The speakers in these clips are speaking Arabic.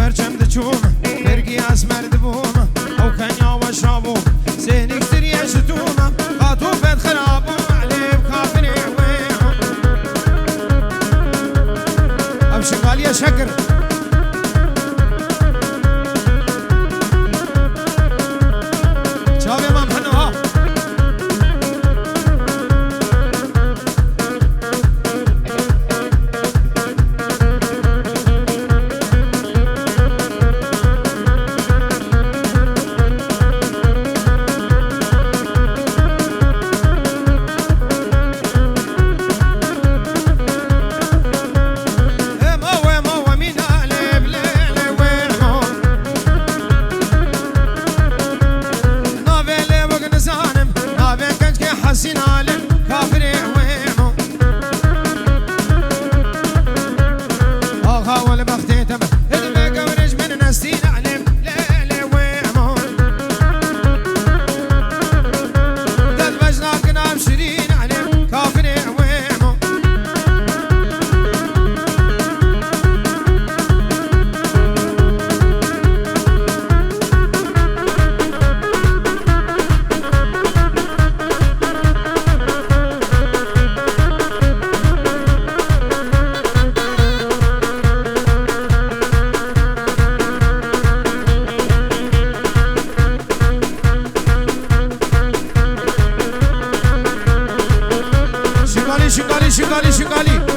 برچم دچوم برگی از مرد بوم او کنیا و شابوم زینی کتری اشتوم خاطو بد خرابوم علیم کافنی ویم اب شغالی شکر چاوی من پنوها شغالی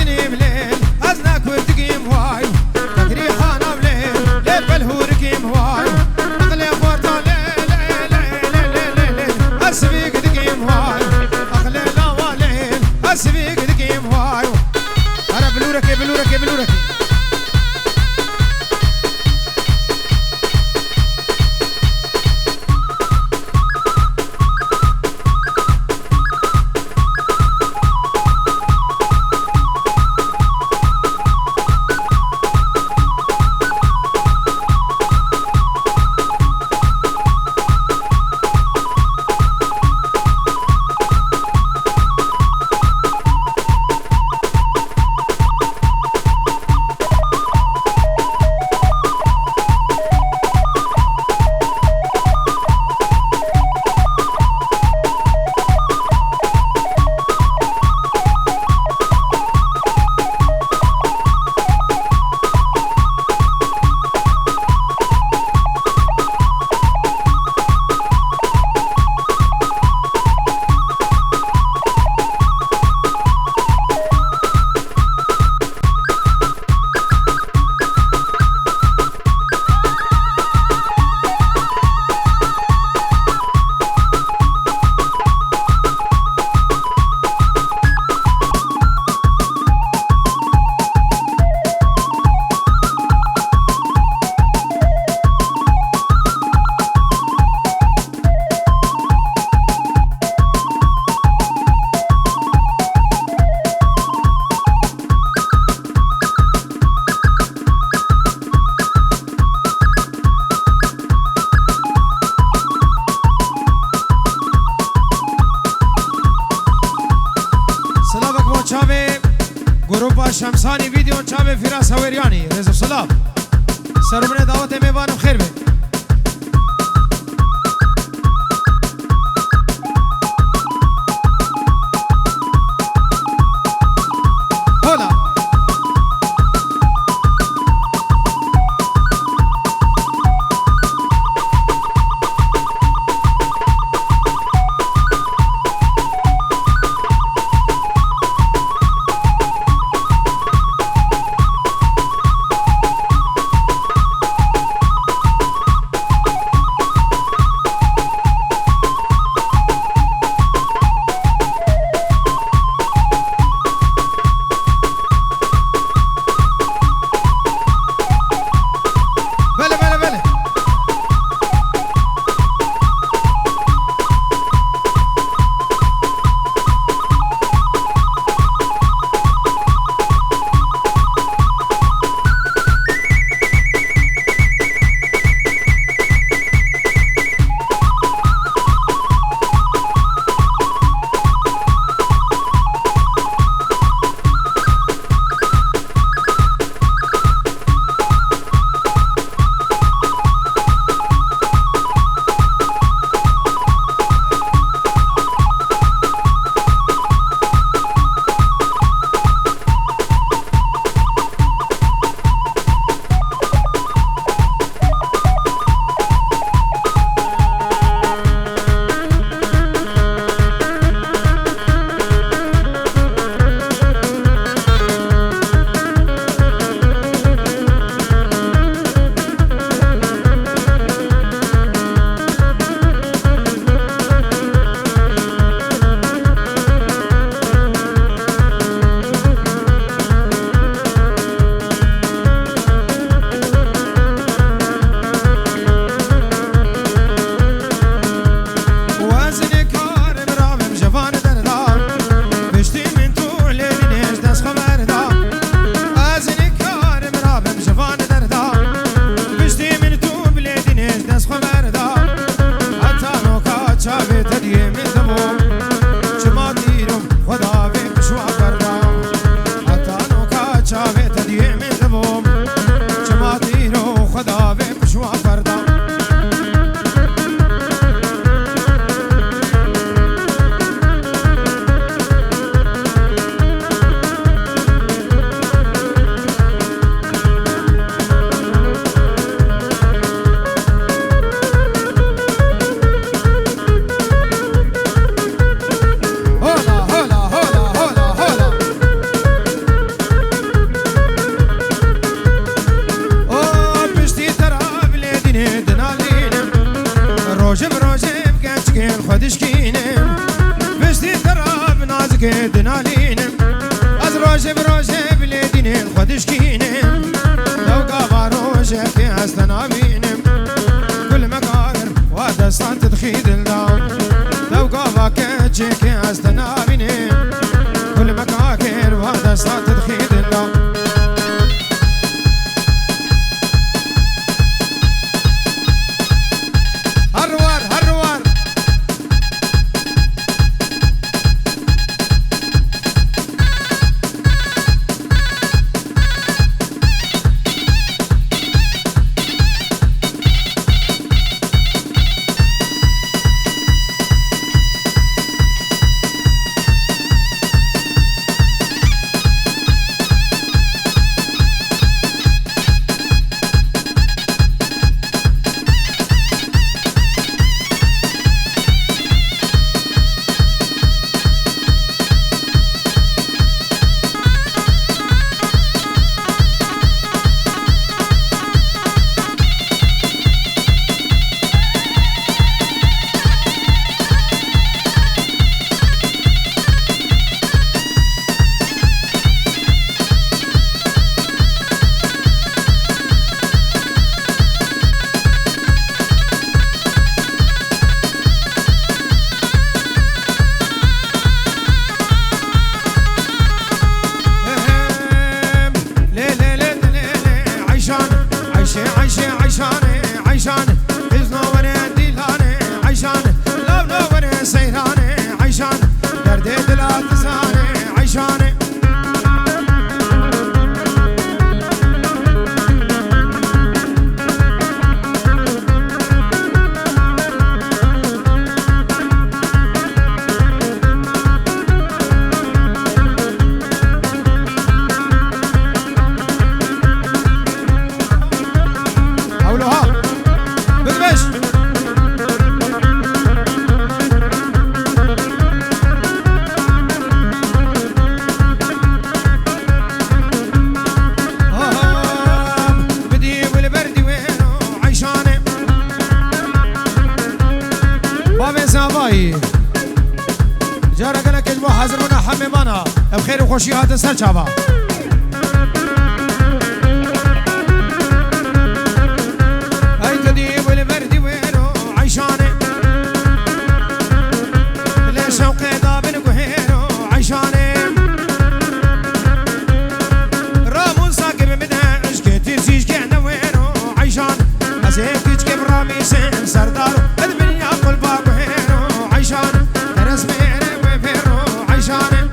وازني بليل ازنك وردقيم واي تقري خانه بليل ليل بالهورقيم واي اغلي فورتا ليل اسبيق دقيم واي اغلي لا ليل اسبيق دقيم واي انا بلورك بلورك بلورك شمسانی ویدیو چاوه فراس هوریانی رزق سلام سرمنه دعوت میوانم خیر به ودشكينم لو قبروجك استنابينم كل مقاهر ودستان تدخيد اللون لو قباكجك استنابينم كل مقاهر ودستان تدخيد اللون بخير وخوشی هات سر چاوا ای تدی ول بردی وینو عیشانه لا شوق دابن گهرو عیشانه رامون ساکب مدهش که تیزیش که نوینو عیشان از هیچ که برامی سن سردار الدنیا قل باگهرو عیشان درس میره و فرو عیشانه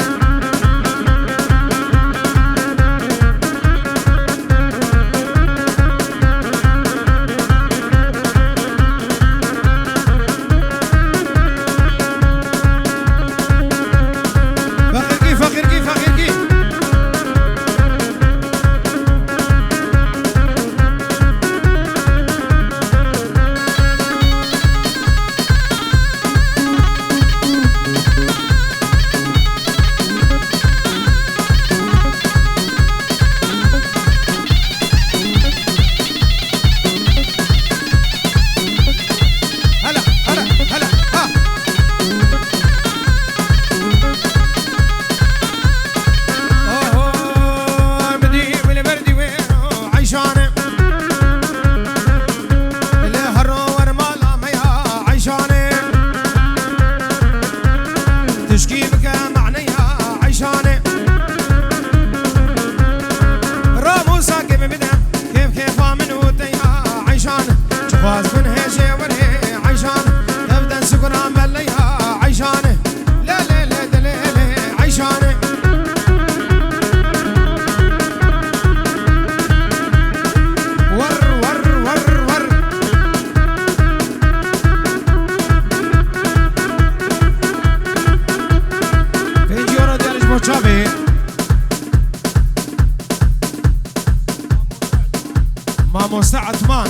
ماموستا عثمان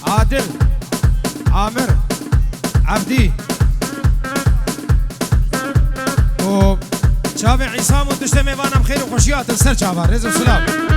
عادل عامر عبدي و شافي عصام وتجتمع وانا بخير وخوشيات السر شافا رزق سلام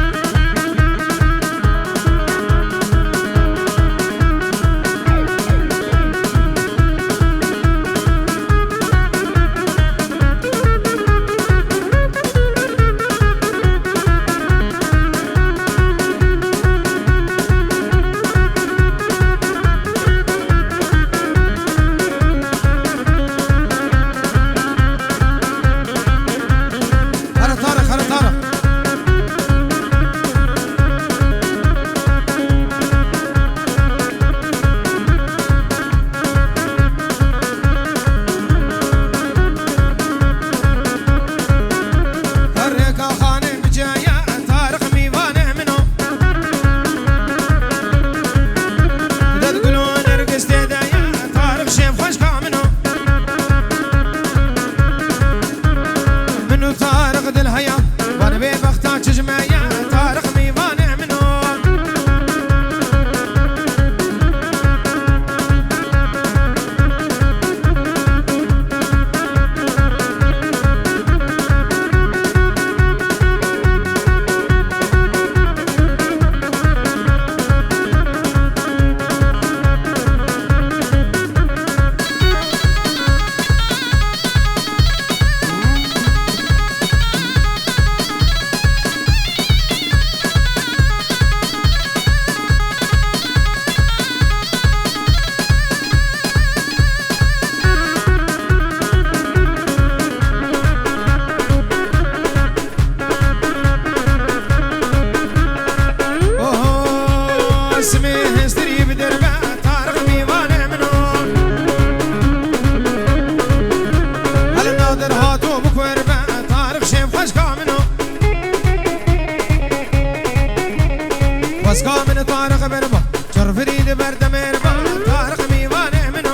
اسقى من طارق بربا شرف ريد برد مربا طارق ميوانه منه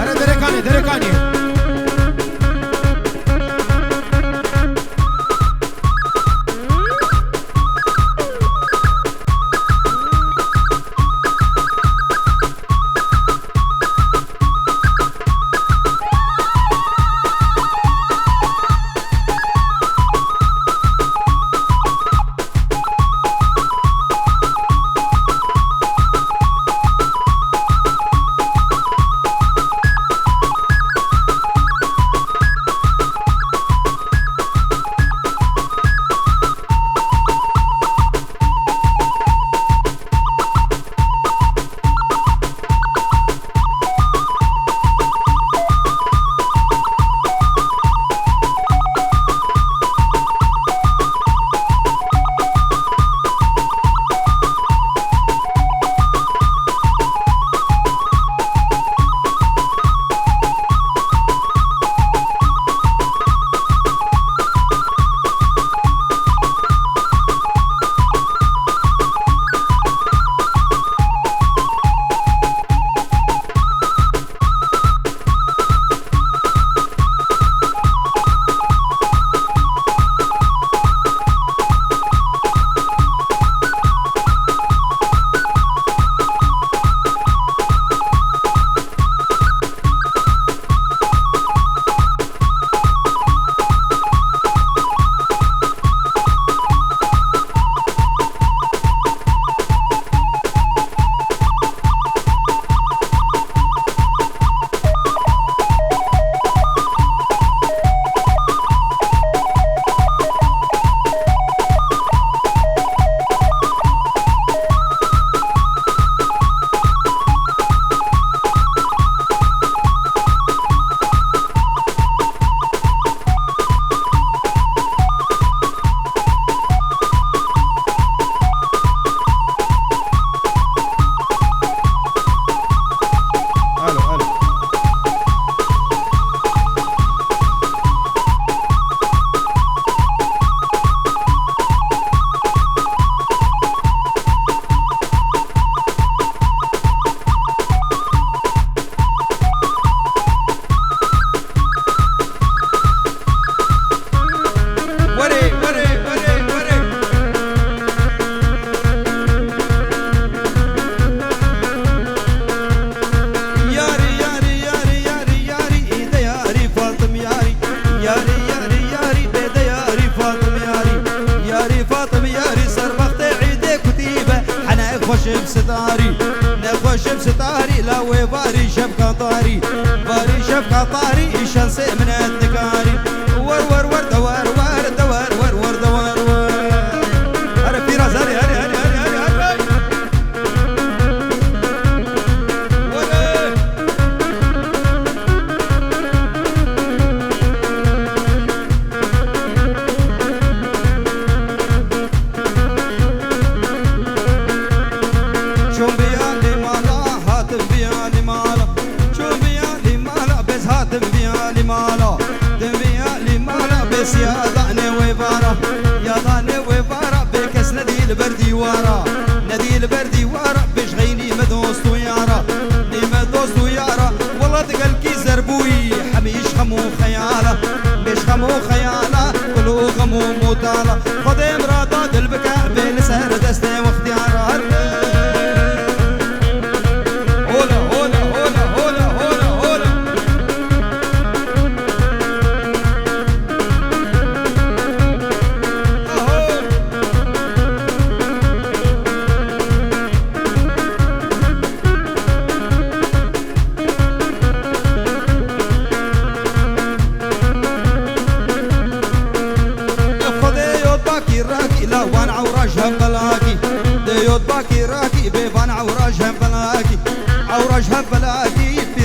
أنا دركاني ستاري لا وباري شبكة طاري باري شبكة طاري الشمس من الدقاري ور ور ور دوار ور دوار ور ور دوار ور هري في راس هري هري هري هري هري هري يا ضعني وبارا يا ضعني وبارا بكس ندي البردي ورا ندي البردي ورا بشغيني مدوست ويارا لي مدوست ويارا والله تقلكي زربوي حميش خمو خياله مش خمو خياله كلو خمو موتاله خدي مراتات البكاء بين سهر دستي واختيارها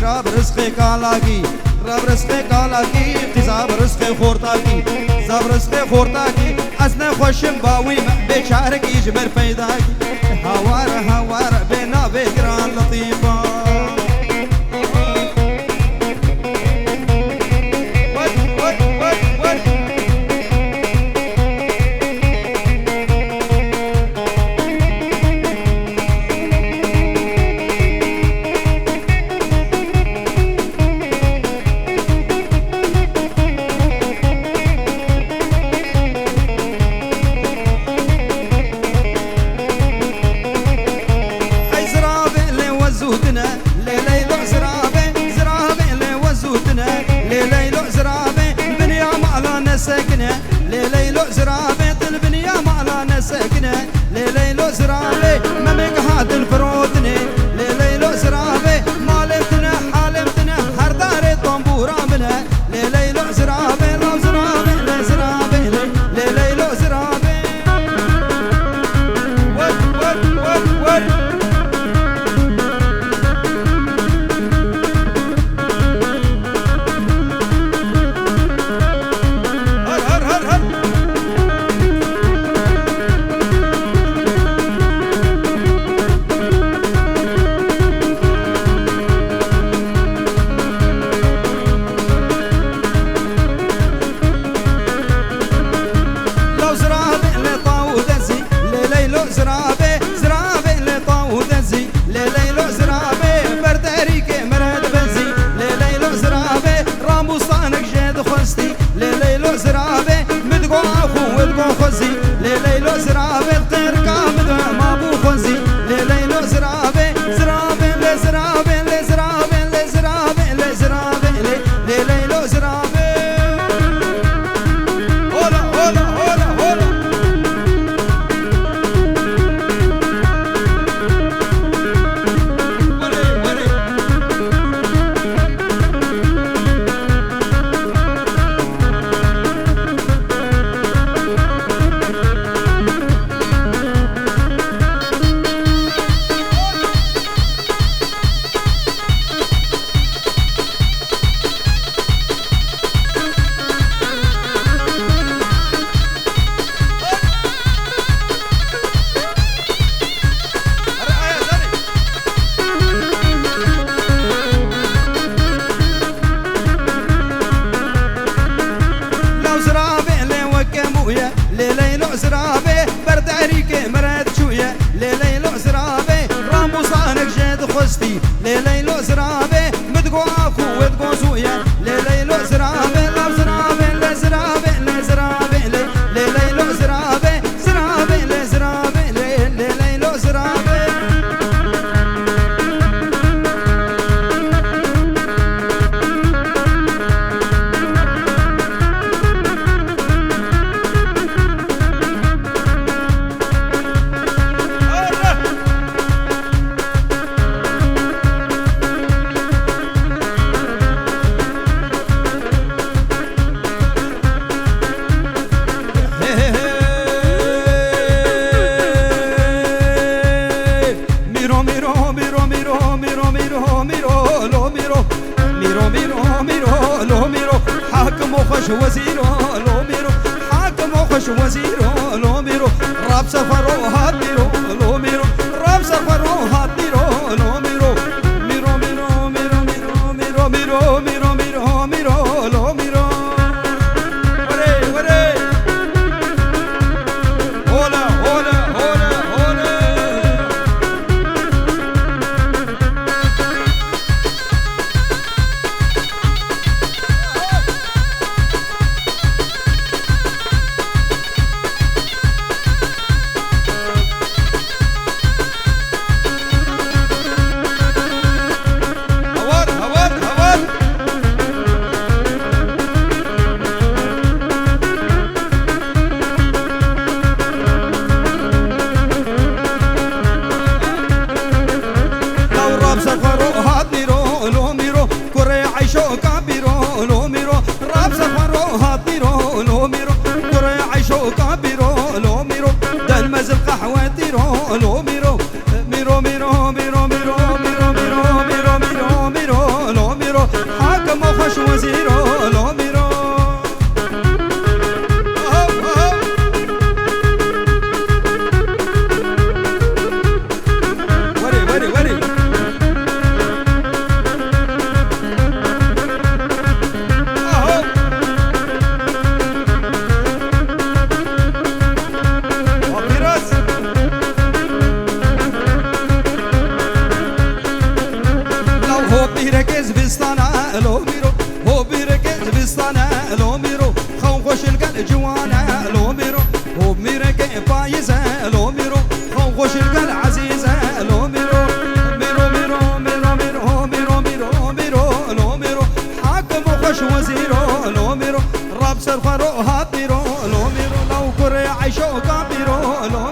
راب رزقي كالاكي راب رزقي كالاكي قزاب رزقي خورتاكي زاب رزقي خورتاكي أسنا خوشم باوي بشارك يجبر فيداكي هوار هوار بينا بقران لطيفة ساكنة ليلو زرابي البنية مالا ساكنة ليلو زرابي ممك هاد الفروتني ليلو زرابي مالتنا حالتنا هر داري طنبورا منها ليلو زرابي لو زرابي لي زرابي ليلو زرابي ود ليلو زرابي الطير كامل ما بو خزي ليلو زرابي زرابي لي زرابي لي زرابي لي زرابي لي زرابي ليلو زرابي هولا هولا هولا هولا ليلو زرابي برد عريكي مراد شوية ليلو زرابي رامو صانك جاد خستي ليلو زرابي مدقو اكو ودقو زوية ليلو زرابي لو زرابي لي زرابي لي زرابي ليلو زرابي زرابي لي زرابي ليلو زرابي حاكم وخش وزيرو لو ميرو حاكم وخش وزيرو لو ميرو راب سفرو هات ميرو لو ميرو راب سفرو هات ميرو لو ميرو ميرو ميرو ميرو ميرو ميرو ميرو ميرو ميرو لو ميرو وري وري هولا هولا هولا هولا لو ميرو ميرو ميرو ميرو ميرو ميرو ميرو ميرو ميرو ميرو لو ميرو حاكم وخش وزيرو لو ميرو وري وري وري بيركز بستانا لو ميرو هو بيركز بستانا لو ميرو خو خوش القلب جوانا لو ميرو هو بيركز بايزه لو ميرو خو خوش القلب عزيزه لو ميرو ميرو ميرو ميرو ميرو ميرو ميرو ميرو لو ميرو حاكم وخش وزيرو لو ميرو والله بسر خروها بيرو لو ميرو لو كري عيشو كابيرو لو